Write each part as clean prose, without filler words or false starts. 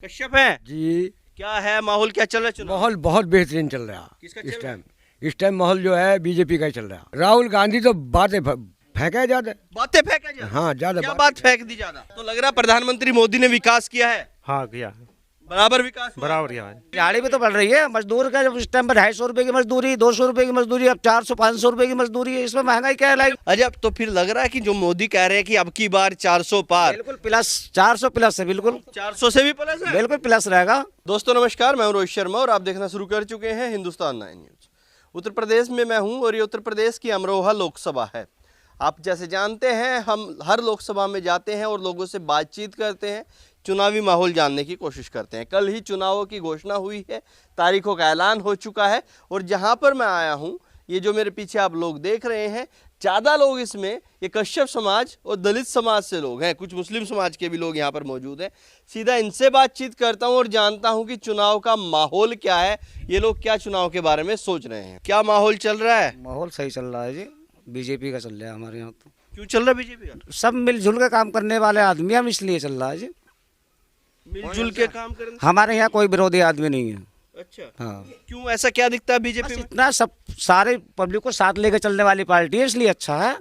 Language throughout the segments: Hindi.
कश्यप है जी। क्या है माहौल, क्या चल रहा है चुनाव? माहौल बहुत बेहतरीन चल रहा किसका इस चल रहा टाइम। इस टाइम माहौल जो है बीजेपी का ही चल रहा। राहुल गांधी तो बातें फेंका ज्यादा। बातें फेंका जा हाँ ज्यादा क्या बात फेंक दी ज्यादा? तो लग रहा है प्रधानमंत्री मोदी ने विकास किया है, हाँ किया बराबर विकास हुआ। बराबर किया। दिहाड़ी भी तो बढ़ रही है। मजदूर का जब उस टाइम पर 250 रुपए की मजदूरी, 200 रुपए की मजदूरी, अब 400-500 रुपए की मजदूरी है। इसमें महंगाई क्या है? अजब, तो फिर लग रहा है कि जो मोदी कह रहे हैं कि अब की बार 400 पार, बिल्कुल प्लस, 400 प्लस है। बिल्कुल 400 से भी प्लस है। बिल्कुल प्लस रहेगा। दोस्तों नमस्कार, मैं हूं रोहित शर्मा और आप देखना शुरू कर चुके हैं हिंदुस्तान 9 न्यूज। उत्तर प्रदेश में मैं हूं और ये उत्तर प्रदेश की अमरोहा लोकसभा है। आप जैसे जानते हैं, हम हर लोकसभा में जाते हैं और लोगों से बातचीत करते हैं, चुनावी माहौल जानने की कोशिश करते हैं। कल ही चुनावों की घोषणा हुई है, तारीखों का ऐलान हो चुका है और जहां पर मैं आया हूं, ये जो मेरे पीछे आप लोग देख रहे हैं, ज़्यादा लोग इसमें ये कश्यप समाज और दलित समाज से लोग हैं, कुछ मुस्लिम समाज के भी लोग यहाँ पर मौजूद हैं। सीधा इनसे बातचीत करता हूँ और जानता हूँ कि चुनाव का माहौल क्या है, ये लोग क्या चुनाव के बारे में सोच रहे हैं। क्या माहौल चल रहा है? माहौल सही चल रहा है जी। बीजेपी का चल रहा है हमारे यहाँ। तो क्यों चल रहा है बीजेपी का? सब मिलजुल के काम करने वाले आदमी हम, इसलिए चल रहा है जी। मिलजुल के काम करने। हमारे यहाँ कोई विरोधी आदमी नहीं है। अच्छा, हाँ, क्यों ऐसा क्या दिखता है बीजेपी बस में? इतना सब सारे पब्लिक को साथ लेकर चलने वाली पार्टी है, इसलिए अच्छा है।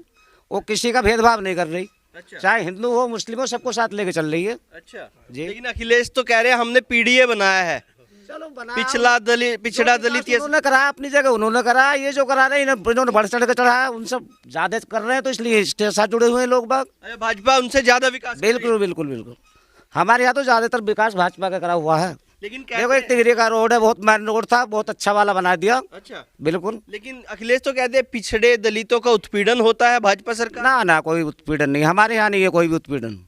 वो किसी का भेदभाव नहीं कर रही, अच्छा चाहे हिंदू हो मुस्लिम हो, सबको साथ लेकर चल रही है अच्छा जी। लेकिन अखिलेश तो कह रहे हैं हमने पीडीए बनाया है, चलो बना, पिछड़ा दलित ये उन्होंने करा अपनी जगह, उन्होंने करा। ये जो करा रहे हैं इन्होंने बढ़ चढ़ कर चढ़ा है, उन सब ज्यादा कर रहे हैं, तो इसलिए इसके साथ जुड़े हुए हैं लोग बाग। अरे भाजपा उनसे ज्यादा विकास कर रही है। बिल्कुल बिल्कुल बिल्कुल। हमारे यहाँ तो ज्यादातर विकास भाजपा का करा हुआ है। लेकिन देखो, एक कहते हैं, तिगरी का रोड है, बहुत मेन रोड था, बहुत अच्छा वाला बना दिया। अच्छा बिल्कुल। लेकिन अखिलेश तो कहते हैं पिछड़े दलितों का उत्पीड़न होता है भाजपा सरकार। ना ना, कोई उत्पीड़न नहीं हमारे यहाँ, नहीं है कोई भी उत्पीड़न।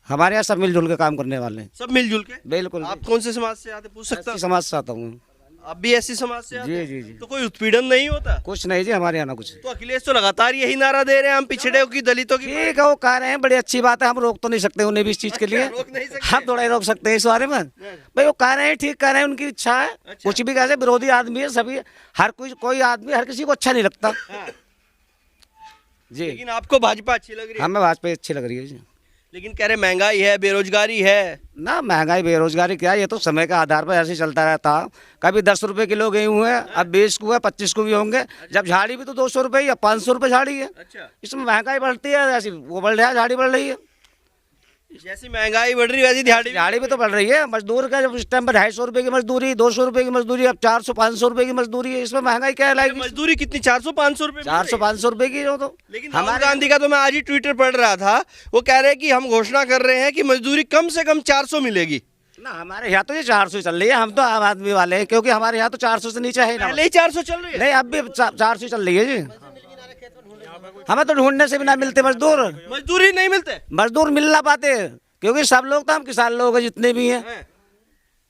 हमारे यहाँ सब मिलजुल के काम करने वाले हैं। सब मिलजुल के। बिल्कुल। आप कौन से समाज से आते पूछ सकता ऐसी हूं? समाज से आता हूँ। आप भी ऐसी समाज से आते जी हैं? जी जी। तो कोई उत्पीड़न नहीं होता? कुछ नहीं जी, हमारे यहाँ ना कुछ। तो अखिलेश तो लगातार यही नारा दे रहे हैं, हम पिछड़े की दलितों की। ठीक है, वो कह रहे हैं, बड़ी अच्छी बात है, हम रोक तो नहीं सकते उन्हें भी इस चीज के लिए। रोक नहीं सकते। हम थोड़ा ही रोक सकते हैं इस बारे में। भाई वो कह रहे हैं, ठीक कह रहे हैं, उनकी इच्छा है। कुछ भी कैसे विरोधी आदमी है सभी, हर कोई आदमी हर किसी को अच्छा नहीं लगता जी। लेकिन आपको भाजपा अच्छी लग रही है? हमें भाजपा अच्छी लग रही है जी। लेकिन कह रहे महंगाई है, बेरोजगारी है। ना, महंगाई बेरोजगारी क्या, ये तो समय के आधार पर ऐसे ही चलता रहता। कभी 10 रुपए किलो गेहूँ है, अब 20 को है, 25 को भी होंगे। जब झाड़ी भी तो 200 रुपये या 500 रुपये झाड़ी है। अच्छा, इसमें महंगाई बढ़ती है, ऐसी वो बढ़ रहा है, झाड़ी बढ़ रही है। जैसी महंगाई बढ़ रही है वैसी दिहाड़ी भी। झाड़ी भी तो बढ़ रही है। मजदूर का जब उस टाइम पर 250 रुपए की मजदूरी, 200 रुपए की मजदूरी, अब 400-500 रुपए की मजदूरी है। इसमें महंगाई क्या है? मजदूरी कितनी? 400-500 रुपए? 400-500 रुपए की हो तो। लेकिन राहुल गांधी का तो मैं आज ही ट्विटर पढ़ रहा था, वो कह रहे हैं कि हम घोषणा कर रहे हैं कि मजदूरी कम से कम 400 मिलेगी। ना, हमारे यहाँ तो ये 400 चल रही है। हम तो आम आदमी वाले हैं, क्योंकि हमारे यहाँ तो 400 से नीचे है ही ना। पहले ही 400 चल रही है। नहीं, अब भी 400 चल रही है जी। हमें तो ढूंढने से भी ना मिलते मजदूर। मजदूरी नहीं मिलते। मजदूर मिल ना पाते, क्योंकि सब लोग तो हम किसान लोग हैं, जितने भी हैं,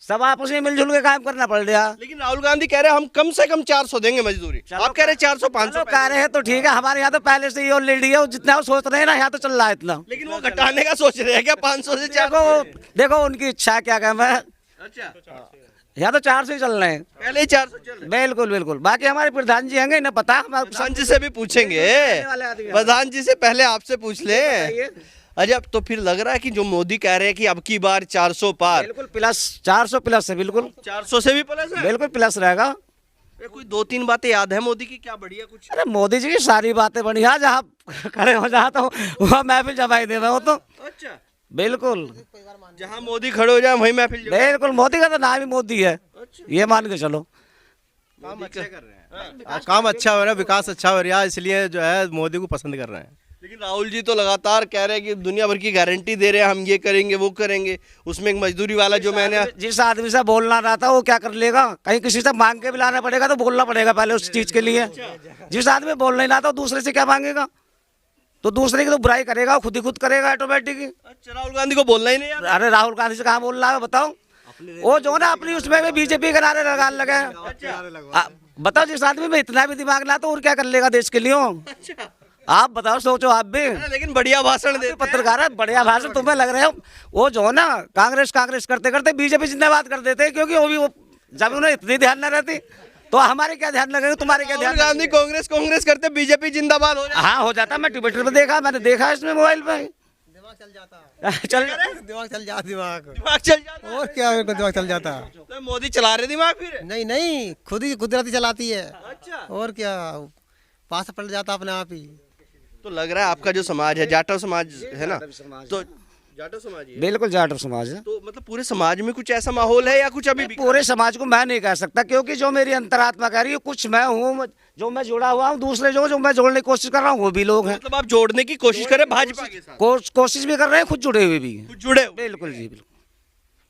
सब आपस में मिलजुल के काम करना पड़ रहा। लेकिन राहुल गांधी कह रहे हैं हम कम से कम 400 देंगे मजदूरी, आप कह रहे हैं 400-500 कह रहे हैं तो ठीक है। हमारे यहाँ तो पहले से ही ऑलरेडी है, जितना वो सोच रहे हैं ना, यहाँ तो चल रहा है इतना। लेकिन वो घटाने का सोच रहे हैं क्या 500 से 400? देखो उनकी इच्छा क्या कहना है। अच्छा, यहाँ तो 400 ही चल रहे हैं। पहले ही 400 चल रहे हैं। बिल्कुल बिल्कुल। बाकी हमारे प्रधान जी हैं, ना पता, प्रधान जी से भी पूछेंगे, प्रधान जी से पहले आपसे पूछ ले। अजब, तो फिर लग रहा है कि जो मोदी कह रहे हैं कि अब की बार 400 पार, बिल्कुल प्लस, 400 प्लस है। बिल्कुल 400 से भी प्लस है। बिल्कुल प्लस रहेगा। कोई 2-3 बातें याद है मोदी की? क्या बढ़िया कुछ? अरे मोदी जी की सारी बातें बढ़िया, जहाँ खड़े हो जाता हूँ वहाँ महफिल जमाई दे रहा हो तो। अच्छा, बिल्कुल। जहाँ मोदी खड़े हो जाए वहीं महफिल जमा। बिल्कुल, मोदी का तो नाम ही मोदी है, ये मान के चलो। काम अच्छा कर रहे हैं। काम अच्छा हो रहा है, विकास अच्छा हो रहा है, इसलिए जो है मोदी को पसंद कर रहे हैं। लेकिन राहुल जी तो लगातार कह रहे हैं कि दुनिया भर की गारंटी दे रहे हैं, हम ये करेंगे वो करेंगे। उसमें एक मजदूरी वाला जो मैंने जिस आदमी से बोलना रहा था वो क्या कर लेगा? कहीं किसी से मांग के भी लाना पड़ेगा, तो बोलना पड़ेगा पहले उस चीज के लिए। जिस आदमी बोल नहीं रहा था, दूसरे से क्या मांगेगा? तो दूसरे की तो बुराई करेगा, खुद ही खुद करेगा ऑटोमेटिक। अच्छा, राहुल गांधी को बोलना ही नहीं यार। अरे राहुल गांधी से कहाँ बोल रहा है बताओ? वो जो ना अपनी उसमें भी बीजेपी के नारे लगाने लगे। बताओ, जिस आदमी में इतना भी दिमाग ना, तो और क्या कर लेगा देश के लिए? आप बताओ, सोचो आप भी। लेकिन बढ़िया भाषण देते हैं। पत्रकार है, बढ़िया भाषण तुम्हें लग रहे हो। वो जो है ना, कांग्रेस करते करते बीजेपी जिंदाबाद कर देते हैं, क्योंकि वो जब उन्हें इतनी ध्यान न रहती, तो हमारे क्या ध्यान लगेगा, तुम्हारे क्या ध्यान? गांधी कांग्रेस करते बीजेपी जिंदाबाद हो जाए। हाँ, हो जाता। मैं ट्विटर पे देखा, मैंने देखा इसमें मोबाइल पे। चल दिमाग चल जाता दिमाग दिमाग चल जाता है। और क्या दिमाग चल जाता तो मोदी चला रहे दिमाग फिर। नहीं नहीं खुद ही कुदरती चलाती है अच्छा, और क्या पास पलट जाता अपने आप ही। तो लग रहा है आपका जो समाज है जाटव समाज है ना, तो जाटव समाज ही है। बिल्कुल जाटव समाज है। तो मतलब पूरे समाज में कुछ ऐसा माहौल है या कुछ अभी भी? पूरे समाज को मैं नहीं कह सकता, क्योंकि जो मेरी अंतरात्मा कह रही है, कुछ मैं हूँ जो मैं जुड़ा हुआ हूँ, दूसरे जो मैं जोड़ने की कोशिश कर रहा हूँ वो भी लोग हैं। मतलब आप जोड़ने की कोशिश करें भाजपा के साथ, कोशिश भी कर रहे हैं, खुद जुड़े हुए भी हैं। कुछ जुड़े हो। बिल्कुल जी, बिल्कुल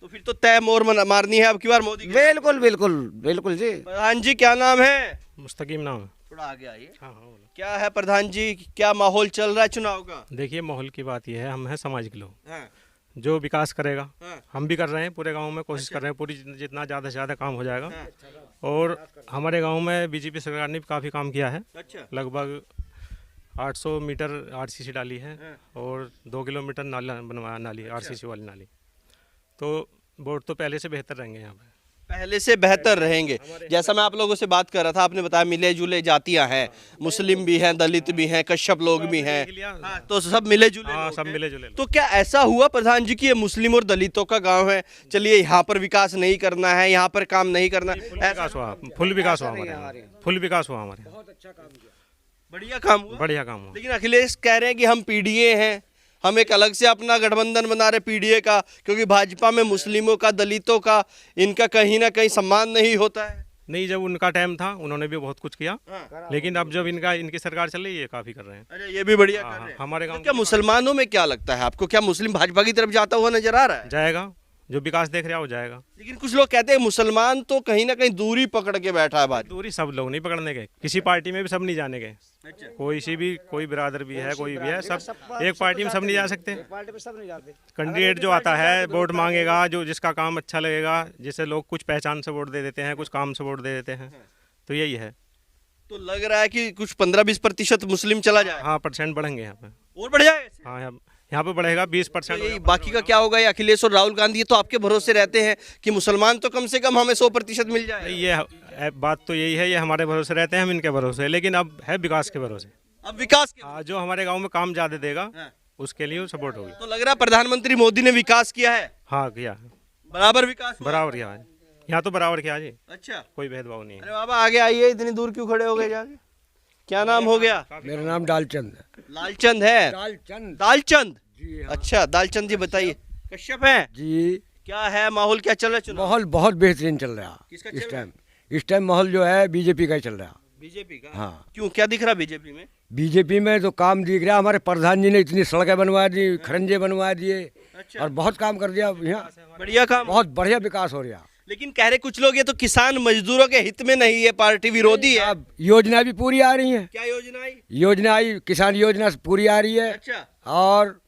तो फिर तो तय मोर मारनी है अब की बार मोदी की। बिल्कुल बिल्कुल बिल्कुल जी। प्रधान जी क्या नाम है? मुस्तकीम नाम है। थोड़ा आगे आइए। हाँ हाँ बोलो। क्या है प्रधान जी, क्या माहौल चल रहा है चुनाव का? देखिए माहौल की बात यह है, हम हैं सामाजिक लोग, हाँ, जो विकास करेगा हाँ। हम भी कर रहे हैं, पूरे गांव में कोशिश कर रहे हैं, पूरी जितना ज़्यादा से ज़्यादा काम हो जाएगा। हाँ। और हमारे गांव में बीजेपी सरकार ने भी काफ़ी काम किया है। अच्छा, लगभग 800 मीटर आरसीसी डाली है हाँ। और 2 किलोमीटर नाला बनवाया, नाली आरसीसी वाली नाली। तो वोट तो पहले से बेहतर रहेंगे यहाँ पे। पहले से बेहतर रहेंगे। जैसा मैं आप लोगों से बात कर रहा था, आपने बताया मिले जुले जातियां हैं, मुस्लिम भी हैं, दलित भी हैं, कश्यप लोग भी हैं, हाँ, तो सब मिले जुले हाँ लोग सब हैं। मिले जुले। तो क्या ऐसा हुआ प्रधान जी कि ये मुस्लिम और दलितों का गांव है, चलिए यहाँ पर विकास नहीं करना है, यहाँ पर काम नहीं करना, ऐसा विकास हुआ, फुल विकास हुआ हमारे यहाँ, फुल विकास हुआ हमारे यहाँ, बढ़िया काम हुआ। बढ़िया काम हुआ। लेकिन अखिलेश कह रहे हैं कि हम पीडीए हैं, हम एक अलग से अपना गठबंधन बना रहे पीडीए का, क्योंकि भाजपा में मुस्लिमों का, दलितों का, इनका कहीं ना कहीं सम्मान नहीं होता है। नहीं, जब उनका टाइम था उन्होंने भी बहुत कुछ किया, हाँ। लेकिन अब जब इनकी सरकार चल रही है काफ़ी कर रहे हैं। अच्छा, ये भी बढ़िया हाँ, कर रहे हैं। हमारे तो गांव क्या मुसलमानों में क्या लगता है आपको, क्या मुस्लिम भाजपा की तरफ जाता हुआ नजर आ रहा है? जाएगा, जो विकास देख रहा है वो जाएगा। लेकिन कुछ लोग कहते हैं मुसलमान तो कहीं ना कहीं दूरी पकड़ के बैठा है भाजपा। दूरी सब लोग नहीं पकड़ने गए, किसी पार्टी में भी सब नहीं जाने गए। कोई बिरादर भी है, कोई भी है, सब एक पार्टी में सब नहीं जा सकते। पार्टी में सब नहीं जाते। कैंडिडेट जो आता है वोट मांगेगा, जो जिसका काम अच्छा लगेगा, जिसे लोग कुछ पहचान से वोट दे देते हैं, कुछ काम से वोट दे देते हैं, तो यही है। तो लग रहा है कि कुछ 15-20% मुस्लिम चला जाए। हाँ, परसेंट बढ़ेंगे यहाँ पे। और बढ़ जाएगा। हाँ, यहाँ पे बढ़ेगा तो 20%। यही बाकी का क्या होगा? ये अखिलेश और राहुल गांधी तो आपके भरोसे रहते हैं कि मुसलमान तो कम से कम हमें 100% मिल जाए। नहीं, ये बात तो यही है, ये हमारे भरोसे रहते हैं, हम इनके भरोसे, लेकिन अब है विकास के भरोसे। अब विकास के हाँ, जो हमारे गांव में काम ज़्यादा देगा हाँ। उसके लिए सपोर्ट होगी। तो लग रहा है प्रधानमंत्री मोदी ने विकास किया है, हाँ किया, बराबर विकास हुआ। बराबर किया है। यहाँ तो बराबर किया जी, अच्छा, कोई भेदभाव नहीं है। अरे बाबा आगे आइए, इतनी दूर क्यों खड़े हो गए जाके? क्या नाम हो गया? मेरा नाम दालचंद है। लालचंद है। दालचंद दालचंद, जी हाँ। अच्छा दालचंद जी बताइए। कश्यप है, जी, क्या है माहौल, क्या चल रहा है चुनाव? माहौल बहुत बेहतरीन चल रहा किसका है चल इस रहा है? टाइम। इस टाइम माहौल जो है बीजेपी का ही चल रहा। बीजेपी का? हाँ। क्यों, क्या दिख रहा बीजेपी में? बीजेपी में तो काम दिख रहा, हमारे प्रधान जी ने इतनी सड़कें बनवा दी, खरंजे बनवा दिए अच्छा, और बहुत काम कर दिया यहाँ, बढ़िया काम। बहुत बढ़िया विकास हो रहा। लेकिन कह रहे कुछ लोग ये तो किसान मजदूरों के हित में नहीं, ये पार्टी विरोधी है। अब योजना भी पूरी आ रही है, क्या योजना आई? योजना आई, किसान योजना पूरी आ रही है, अच्छा, और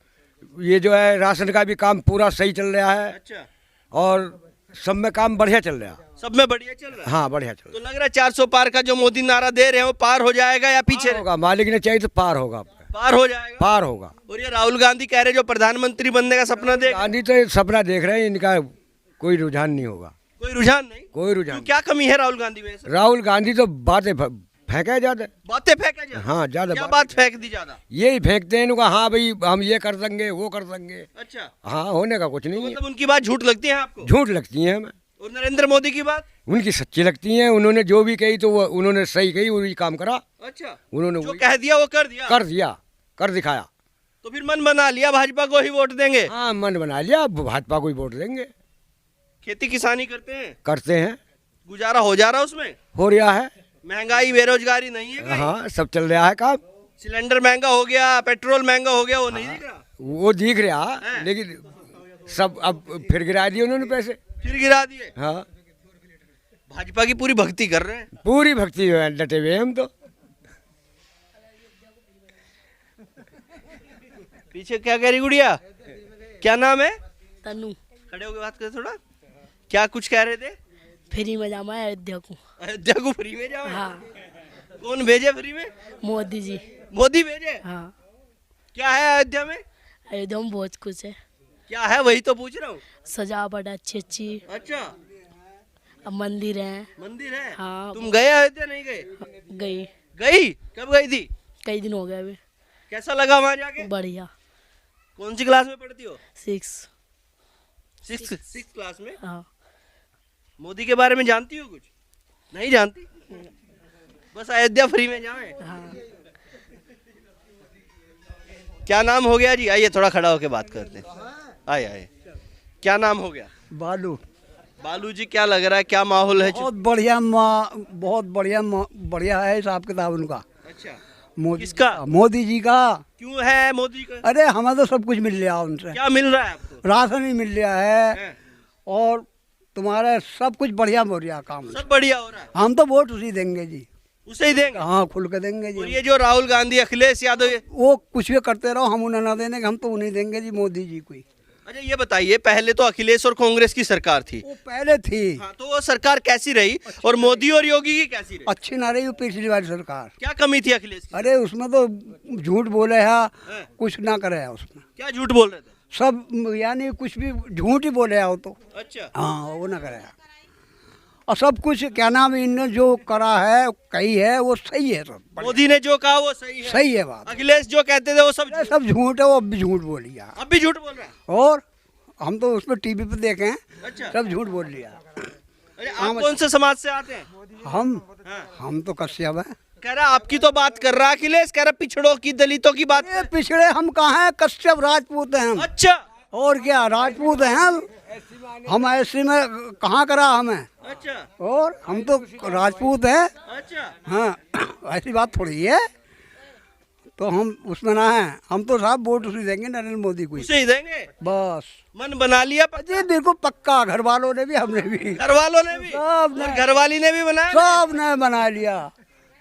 ये जो है राशन का भी काम पूरा सही चल रहा है, अच्छा, और सब में काम बढ़िया चल रहा। सब में बढ़िया चल रहा है। हाँ, बढ़िया चल तो लग रहा है 400 पार का जो मोदी नारा दे रहे हैं वो पार हो जाएगा या पीछे रहा होगा। मालिक ने चाहिए तो पार होगा, पार हो जाएगा? पार होगा। और ये राहुल गांधी कह रहे जो प्रधानमंत्री बनने का सपना देख, गांधी तो ये सपना देख रहे हैं, इनका कोई रुझान नहीं होगा, कोई रुझान नहीं। कोई क्यों, रुझान। क्या कमी है राहुल गांधी में? राहुल गांधी तो बातें फेंका ज्यादा। बातें फेंका जाए। हाँ, ज्यादा क्या बात बात फेंक दी ज्यादा? यही फेंकते हैं इनको, हाँ भाई हम ये कर देंगे, वो कर देंगे। अच्छा, हाँ, होने का कुछ नहीं है, मतलब उनकी बात झूठ लगती है आपको? झूठ लगती है हमें। और नरेंद्र मोदी की बात? उनकी सच्ची लगती है, उन्होंने जो भी कही तो वो उन्होंने सही कही, वही काम करा, अच्छा, उन्होंने जो वही कह दिया वो कर दिया। कर दिया, कर दिखाया। तो फिर मन बना लिया भाजपा को ही वोट देंगे। हाँ, मन बना लिया, अब भाजपा को ही वोट देंगे। खेती किसानी करते हैं, करते हैं, गुजारा हो जा रहा है उसमें? हो रहा है। महंगाई बेरोजगारी नहीं है कहीं? हाँ, सब चल रहा है काम। सिलेंडर महंगा हो गया, पेट्रोल महंगा हो गया, वो नहीं दिख रहा? वो दिख रहा, हैं? लेकिन सब अब फिर गिरा दिए उन्होंने पैसे। फिर गिरा दिए। हाँ, भाजपा की पूरी भक्ति कर रहे हैं। पूरी भक्ति जो है डटे हुए हैं हम तो। पीछे क्या कह रही गुड़िया, क्या नाम है? तनु खड़े होके बात कर थोड़ा। क्या कुछ कह रहे थे? फ्री में जामा है अयोध्या को। अयोध्या को फ्री में जाओ? हाँ, कौन भेजे फ्री में? मोदी जी। मोदी भेजे? हाँ, क्या है अयोध्या में? अयोध्या में बहुत कुछ है, क्या है वही तो पूछ रहा हूँ। सजावट अच्छी अच्छी, अच्छा, अब मंदिर है। मंदिर है? हाँ। तुम गए अयोध्या नहीं गए? गई, गई? कब गई थी? कई दिन हो गए अभी। कैसा लगा वहां जाके? बढ़िया, कौन सी क्लास में पढ़ती हो? 6। सिक्स क्लास में। हाँ। मोदी के बारे में जानती हो कुछ? नहीं जानती, बस अयोध्या फ्री में जाए। हाँ। क्या नाम हो गया जी? आइए थोड़ा खड़ा होके बात करते हैं। आइए आइए, क्या नाम हो गया? बालू बालू जी, क्या लग रहा है, क्या माहौल है? बहुत बढ़िया बढ़िया है हिसाब किताब उनका। अच्छा, मोदी किसका? मोदी जी का। क्यों है मोदी का? अरे हमें तो सब कुछ मिल रहा है उनसे। क्या मिल रहा है आपको? राशन ही मिल रहा है हैं? और तुम्हारा सब कुछ बढ़िया हो रहा काम। सब बढ़िया हो रहा है, हम तो वोट उसी देंगे जी। उसे ही देंगे। हाँ, खुल के देंगे और जी। ये जो राहुल गांधी, अखिलेश यादव, वो कुछ भी करते रहो, हम उन्हें ना देने हम तो उन्हें देंगे जी, मोदी जी को ही। अच्छा ये बताइए, पहले तो अखिलेश और कांग्रेस की सरकार थी। वो पहले थी। हाँ, तो वो सरकार कैसी रही और मोदी और योगी की कैसी रही? अच्छी ना रही वो पिछली वाली सरकार। क्या कमी थी अखिलेश की? अरे उसमें तो झूठ बोले है, हैं? कुछ ना करे है उसमें। क्या झूठ बोल रहे थे? सब यानी कुछ भी झूठ ही बोले है वो तो। अच्छा, हाँ, वो ना करे है। और सब कुछ क्या नाम इनने जो करा है कही है वो सही है, सब मोदी ने जो कहा वो सही है। सही है बात। अखिलेश जो कहते थे वो सब अरे सब झूठ है, वो अब भी झूठ बोली है। अब भी झूठ बोल रहा है। और हम तो उसमें टीवी पे देखे हैं, अच्छा, सब झूठ बोल लिया। अरे आप कौन से समाज से आते हैं? हाँ। हम तो कश्यप है। कह रहा आपकी तो बात कर रहा अखिलेश, कह रहा पिछड़ों की, दलितों की बात। ये पिछड़े हम कहाँ हैं, कश्यप राजपूत हैं हम। अच्छा और क्या राजपूत हैं हम ऐसी में कहाँ करा हमें। अच्छा और हम तो राजपूत हैं। अच्छा, हाँ, ऐसी बात थोड़ी है। तो हम उसमें ना है, हम तो साहब वोट उसी देंगे नरेंद्र मोदी को ही। उसे ही देंगे। बस मन बना लिया? जी बिल्कुल पक्का, घर वालों ने भी हमने भी घर वालों ने भी सब ने और घरवाली ने भी बनाया? सब ने बना लिया।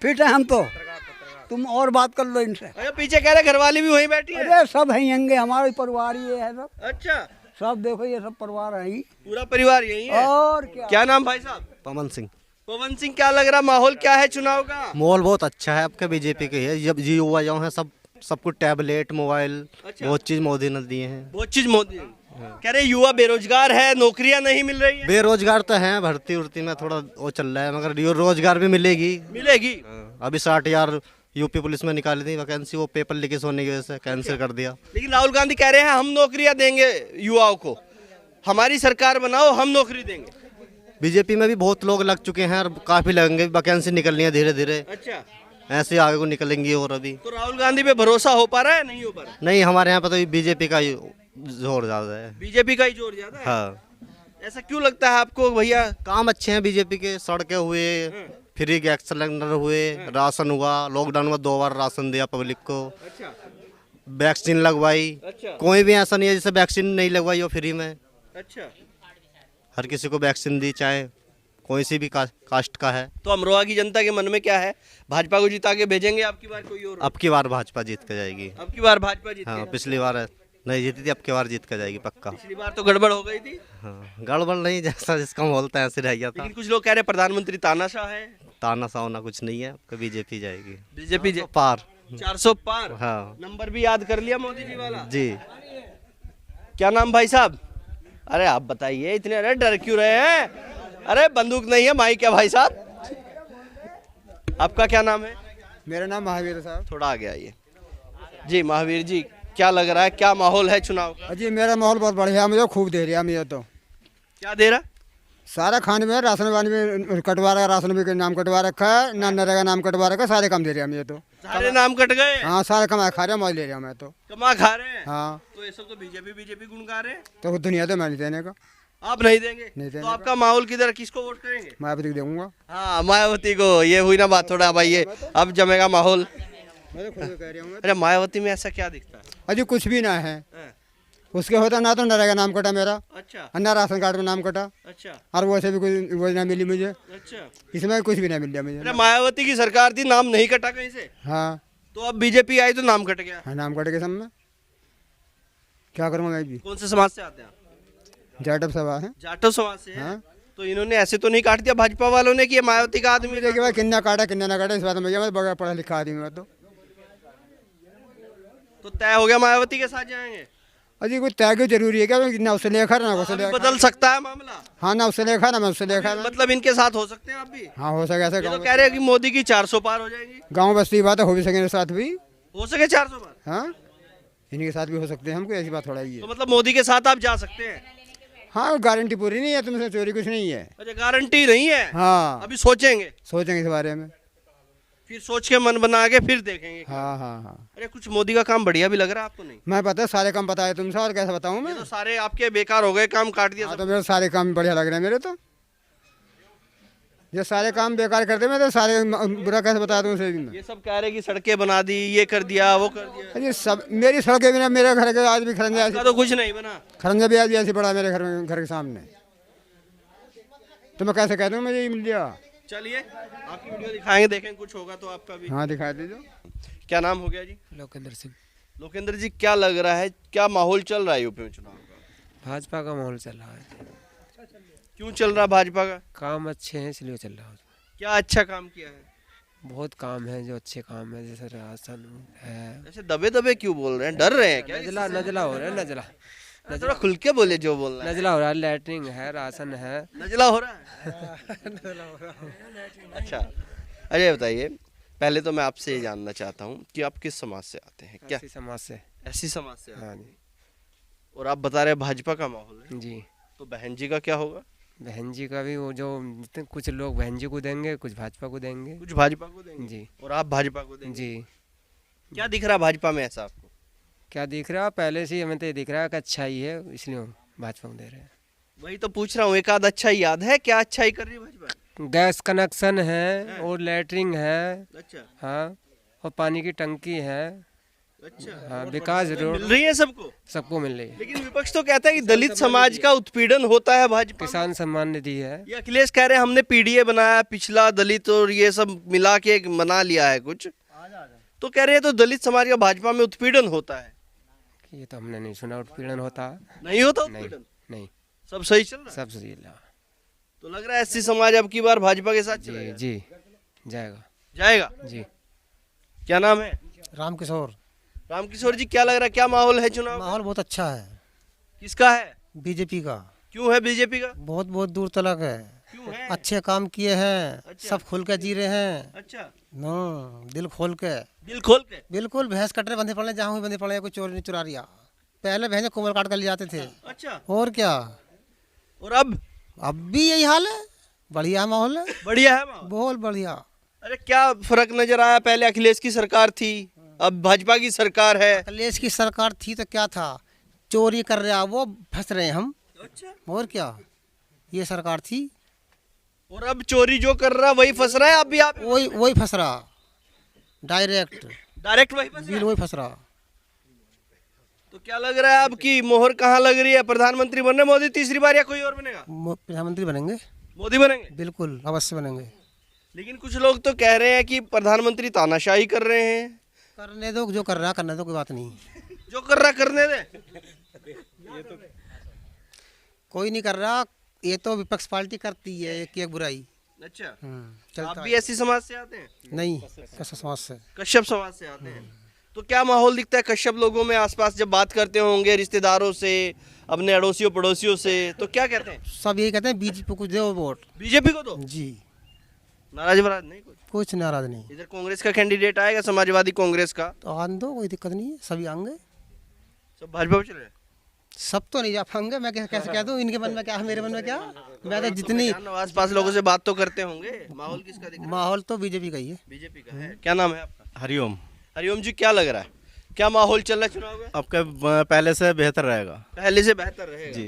फिट है हम तो। तुम और बात कर लो इनसे। अरे पीछे कह रहे घरवाली भी वहीं बैठी है। अरे सब हैं यंगे, हमारे परिवार ये है सब। अच्छा, सब देखो ये सब परिवार है ही। पूरा परिवार यही है। और क्या। क्या नाम भाई साहब? पवन सिंह। पवन सिंह, क्या लग रहा माहौल क्या है चुनाव का? माहौल बहुत अच्छा है, आपके बीजेपी के है। जब जी युवा जो है सब कुछ टैबलेट, मोबाइल, अच्छा। बहुत चीज मोदी ने दिए हैं। बहुत चीज मोदी कह रहे युवा बेरोजगार है, नौकरियां नहीं मिल रही है। बेरोजगार तो हैं, भर्ती उर्ती में थोड़ा वो चल रहा है, मगर ये रोजगार भी मिलेगी। मिलेगी। अभी 60,000 यूपी पुलिस में निकाली थी वैकेंसी, वो पेपर लीकेज होने की वजह से कैंसिल कर दिया। लेकिन राहुल गांधी कह रहे हैं हम नौकरियां देंगे युवाओं को, हमारी सरकार बनाओ, हम नौकरी देंगे। बीजेपी में भी बहुत लोग लग चुके हैं और काफी लगेंगे, वैकेंसी निकल रही है धीरे धीरे, अच्छा, ऐसे आगे को निकलेंगी। और अभी तो राहुल गांधी पे भरोसा हो पा रहा है, नहीं हो पा रहा? नहीं, हमारे यहाँ पर तो बीजेपी का ही जोर ज्यादा है। बीजेपी का ही जोर ज्यादा है। हाँ, ऐसा क्यों लगता है आपको भैया? काम अच्छे हैं बीजेपी के, सड़कें हुए, फ्री गैस सिलेंडर हुए, राशन हुआ, लॉकडाउन में 2 बार राशन दिया पब्लिक को, अच्छा वैक्सीन लगवाई। अच्छा कोई भी ऐसा नहीं है जिसे वैक्सीन नहीं लगवाई हो फ्री में, अच्छा। हर किसी को वैक्सीन दी, चाहे कोई सी भी कास्ट का है। तो अमरोहा की जनता के मन में क्या है? भाजपा को जिता के भेजेंगे आपकी बार कोई और? अब की बार भाजपा जीत के जाएगी। अब की बार भाजपा जीत हाँ, के? पिछली बार नहीं जीती थी, अब की बार जीत के जाएगी पक्का। पिछली बार तो गड़बड़ हो गई थी। हाँ, गड़बड़ नहीं, जैसा जिसका बोलता है ऐसे रह गया था। लेकिन कुछ लोग कह रहे प्रधानमंत्री तानाशाह है। ताना सावना कुछ नहीं है, बीजेपी जाएगी। बीजेपी पार। 400 पार। हाँ नंबर भी याद कर लिया मोदी जी वाला? जी। क्या नाम भाई साहब? अरे आप बताइए, इतने अरे डर क्यों रहे हैं? अरे बंदूक नहीं है, माइक है भाई साहब। आपका क्या नाम है? मेरा नाम महावीर है साहब। थोड़ा आगे आइए जी। महावीर जी, क्या लग रहा है, क्या माहौल है चुनाव का? जी मेरा माहौल बहुत बढ़िया है, मुझे खूब दे रहा है। मुझे तो क्या दे रहा? सारा खाने में, राशन वानी में कटवा रहा है, राशन भी नाम कटवा रखा है, ना नरेगा नाम कटवा रखा है, सारे काम दे रहा है मुझे तो। सारे नाम कट गए। हाँ, सारे कमा खा रहे हैं, मौज ले रहा हूँ मैं तो। कमा खा रहे हैं। हाँ, तो ये सब तो बीजेपी गुण गा रहे हैं। तो दुनिया तो मैं नहीं देने का, आप नहीं देंगे? नहीं देंगे। तो आपका माहौल किधर, किसको वोट करेंगे? मायावती को दूंगा। हाँ, मायावती को। ये हुई ना बात, थोड़ा भाई ये अब जमेगा माहौल। मैं तो खुद कह रहा हूँ। अरे मायावती में ऐसा क्या दिखता है? अजी कुछ भी ना है हाँ, उसके, होता ना तो नरेगा नाम कटा मेरा, अच्छा और ना राशन कार्ड में नाम कटा, अच्छा और वैसे भी कोई योजना मिली मुझे, अच्छा। इसमें कुछ भी नहीं मिल रहा मुझे। अरे मायावती की सरकार थी, नाम नहीं कटा कहीं से। हाँ, तो अब बीजेपी आई तो नाम कट गया। हाँ, नाम कट गए सब में, क्या करूँगा मैं भी। कौन से समाज से आते हैं आप? जाटव सभा है। जाटव समाज से हैं? हाँ। तो इन्होंने ऐसे तो नहीं काट दिया भाजपा वालों ने कि ये मायावती का आदमी? देखिए भाई, किन्ना काटा किन्ना ना काटा इस बात में मैं बगैर पढ़ा लिखा आदमी मैं तो तय हो गया मायावती के साथ जाएंगे। अजी कुछ त्याग जरूरी है क्या? ना उससे लेखा ना उससे अभी लेखा। बदल सकता है मामला। हाँ, ना उससे लेखा ना मैं उससे लेखा ना। मतलब इनके साथ हो सकते हैं आप भी? हाँ, हो सके ऐसे ये तो गाँव कह रहे हैं कि मोदी की 400 पार हो जाएगी। गाँव बस्ती की बात है, हो भी सके साथ भी। हो सके 400 पार? हाँ, इन्हीं के साथ भी हो सकते हैं, हमको ऐसी बात थोड़ा ही तो है। मतलब मोदी के साथ आप जा सकते हैं? हाँ, गारंटी पूरी नहीं है, तुमसे चोरी कुछ नहीं है। अच्छा, गारंटी नहीं है। हाँ, अभी सोचेंगे, सोचेंगे इस बारे में। फिर सोच के मन बना के फिर देखेंगे। हाँ हाँ हाँ, अरे कुछ मोदी का काम बढ़िया भी लग रहा है आपको? नहीं, मैं पता है सारे काम बताए तुमसे, और कैसे बताऊँ मैं? ये तो सारे आपके बेकार हो गए, काम काट दिया हाँ, सब। तो मेरे सारे काम बढ़िया लग रहे हैं मेरे तो। ये सारे काम बेकार करते मैं तो सारे बुरा कैसे बता दूँ उसे भी मैं? ये सब कह रहे कि सड़कें बना दी, ये कर दिया, वो कर दिया। अरे सब मेरी सड़कें बिना, मेरे घर के आज भी खरंजा इसका तो कुछ नहीं बना। खरंजा भी आज भी ऐसे पड़ा मेरे घर के सामने, तो मैं कैसे कह दूँ मुझे ये मिल गया? चलिए आपकी वीडियो दिखाएंगे, देखें कुछ होगा तो आपका भी। हाँ, दिखा दीजिए। क्या नाम हो गया जी? लोकेंद्र सिंह। लोकेंद्र जी, क्या लग रहा है, क्या माहौल चल रहा है यूपी में चुनाव का? भाजपा का माहौल चल रहा है, क्यों चल रहा है भाजपा का? काम अच्छे हैं इसलिए चल रहा है। क्या अच्छा काम किया है? बहुत काम है जो अच्छे काम है, जैसे राशन है। ऐसे दबे दबे क्यों बोल रहे हैं, डर रहे हैं क्या? नजला नजला हो रहा है, नजला थोड़ा खुल के बोले जो बोलना है। नजला हो रहा है, लैटरिन है, राशन है। नजला हो रहा है? अच्छा, अजय बताइए, पहले तो मैं आपसे ये जानना चाहता हूँ कि आप किस समाज से आते हैं? क्या इसी समाज से। ऐसी समाज से आते हाँ हैं? जी। और आप बता रहे हैं भाजपा का माहौल है, जी, तो बहन जी का क्या होगा? बहन जी का भी वो जो कुछ लोग बहन जी को देंगे, कुछ भाजपा को देंगे। कुछ भाजपा को देंगे जी और आप भाजपा को देंगे। जी। क्या दिख रहा है भाजपा में ऐसा आपको? क्या दिख रहा है? पहले से ही हमें तो ये दिख रहा है कि अच्छा ही है, इसलिए हम भाजपा को दे रहे हैं। वही तो पूछ रहा हूँ, एक आध अच्छा याद है? क्या अच्छा ही कर रही है भाजपा? गैस कनेक्शन है और लैटरिन है। अच्छा हाँ, और पानी की टंकी है। अच्छा, हाँ, विकास मिल रोड रही है सबको। सबको मिल रही है। लेकिन विपक्ष तो कहता है कि दलित समाज का उत्पीड़न होता है भाजपा में। किसान सम्मान निधि है। ये अखिलेश कह रहे हैं हमने पीडीए बनाया, पिछला दलित और ये सब मिला के एक बना लिया है कुछ, तो कह रहे हैं तो दलित समाज का भाजपा में उत्पीड़न होता है। ये तो हमने नहीं सुना उत्पीड़न होता। नहीं होता नहीं उत्पीड़न? नहीं, सब सही चल रहा है? सब सही है। तो लग रहा है एससी समाज अब की बार भाजपा के साथ जी चलेगा? जी, जाएगा जाएगा। जी। क्या नाम है? रामकिशोर। रामकिशोर जी, क्या लग रहा है, क्या माहौल है चुनाव का? माहौल बहुत अच्छा है। किसका है? बीजेपी का। क्यों है बीजेपी का? बहुत बहुत दूर तक है। क्यों है? अच्छे काम किए हैं। अच्छा। सब खुल के जी रहे हैं। अच्छा, दिल खोल के। दिल खोल के। बिल्कुल, भैंस कटरे बंधे पड़े, जहाँ हुए बंधे पड़े, कोई चोर नहीं चुरा लिया। पहले भैंसे कोमल काट कर ले जाते थे। अच्छा, और क्या, और अब? अब भी यही हाल है। बढ़िया माहौल है, बढ़िया है माहौल? बहुत बढ़िया। अरे क्या फर्क नजर आया? पहले अखिलेश की सरकार थी, अब भाजपा की सरकार है। अखिलेश की सरकार थी तो क्या था, चोरी कर रहा वो फंस रहे हम। अच्छा, और क्या, ये सरकार थी। और अब चोरी जो कर रहा है वही फंस रहा है। अब भी आप वही फंस रहा, डायरेक्ट डायरेक्ट वही फंस रहा बिल है। वही फंस रहा। तो क्या लग रहा है अब की मोहर कहाँ लग रही है? प्रधानमंत्री बनने मोदी तीसरी बार या कोई और बनेगा? प्रधानमंत्री बनेंगे, मोदी बनेंगे? बिल्कुल अवश्य बनेंगे। लेकिन कुछ लोग तो कह रहे हैं कि प्रधानमंत्री तानाशाही कर रहे हैं। करने दो, जो कर रहा करने दो, कोई बात नहीं। जो कर रहा करने दे। कोई नहीं कर रहा, ये तो विपक्ष पार्टी करती है एक बुराई। अच्छा, आप चलता भी ऐसी समाज से आते हैं? नहीं, कैसा समाज से। कश्यप समाज से आते हैं। तो क्या माहौल दिखता है कश्यप लोगों में आसपास जब बात करते होंगे रिश्तेदारों से, अपने अड़ोसियों पड़ोसियों से, तो क्या कहते हैं? सब यही कहते हैं बीजेपी को दो वोट। बीजेपी को? तो जी, नाराज वराज नहीं कुछ नाराज नहीं। इधर कांग्रेस का कैंडिडेट आएगा, समाजवादी कांग्रेस का, तो आने दो, कोई दिक्कत नहीं है, सभी आएंगे। सब भाजपा पे चल रहे हैं। सब तो नहीं जा पाएंगे, मैं कैसे कह दूँ, इनके मन में क्या है, मेरे मन में क्या। मैं तो जितनी आस पास लोगों से बात तो करते होंगे, माहौल किसका दिख रहा है? माहौल तो बीजेपी का ही है। बीजेपी का है। क्या नाम है आपका? हरिओम। हरिओम जी, क्या लग रहा है, क्या माहौल चल रहा है चुनाव का? आपका पहले से बेहतर रहेगा। पहले से बेहतर रहेगा? जी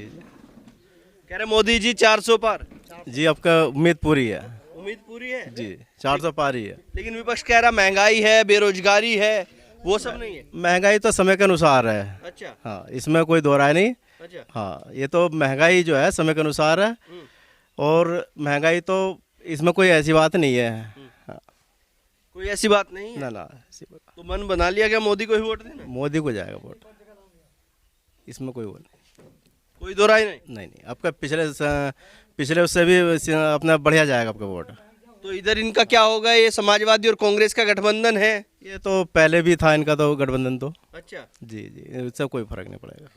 कह रहे मोदी जी 400 पार। जी, आपका उम्मीद पूरी है। उम्मीद पूरी है जी, 400 पार ही है। लेकिन विपक्ष कह रहा महंगाई है, बेरोजगारी है, वो सब नहीं है। महंगाई तो समय के अनुसार है। अच्छा हाँ, इसमें कोई दो राय नहीं। अच्छा, हाँ, ये तो महंगाई जो है समय के अनुसार है, और महंगाई तो इसमें कोई ऐसी बात नहीं है। हाँ, कोई ऐसी बात नहीं है। ना ना, ऐसी बात। तो मन बना लिया क्या मोदी को ही वोट देना? मोदी को जाएगा वोट, इसमें कोई वो नहीं। कोई दो राय नहीं। नहीं, आपका पिछले उससे भी अपना बढ़िया जाएगा आपका वोट। तो इधर इनका क्या होगा, ये समाजवादी और कांग्रेस का गठबंधन है। ये तो पहले भी था इनका तो गठबंधन तो। अच्छा, जी जी, इससे कोई फर्क नहीं पड़ेगा।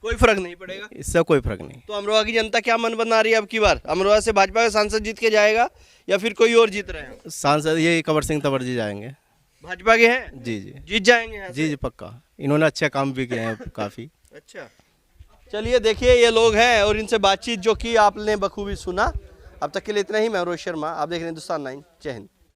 कोई फर्क नहीं पड़ेगा। इससे कोई फर्क नहीं। तो अमरोहा की जनता क्या मन बना रही है अब की बार? अमरोहा से भाजपा का सांसद जीत के जाएगा या फिर कोई और जीत रहे हैं? सांसद ये कंवर सिंह तंवर जी जाएंगे। भाजपा के हैं, जी जी जीत जाएंगे यहाँ से? जी जी पक्का, इन्होंने अच्छे काम भी किए हैं काफ़ी। अच्छा, चलिए देखिए ये लोग हैं और इनसे बातचीत जो की आपने बखूबी सुना। अब तक के लिए इतना ही। मैं रोहित शर्मा, आप देख रहे हैं हिंदुस्तान 9। जय हिंद।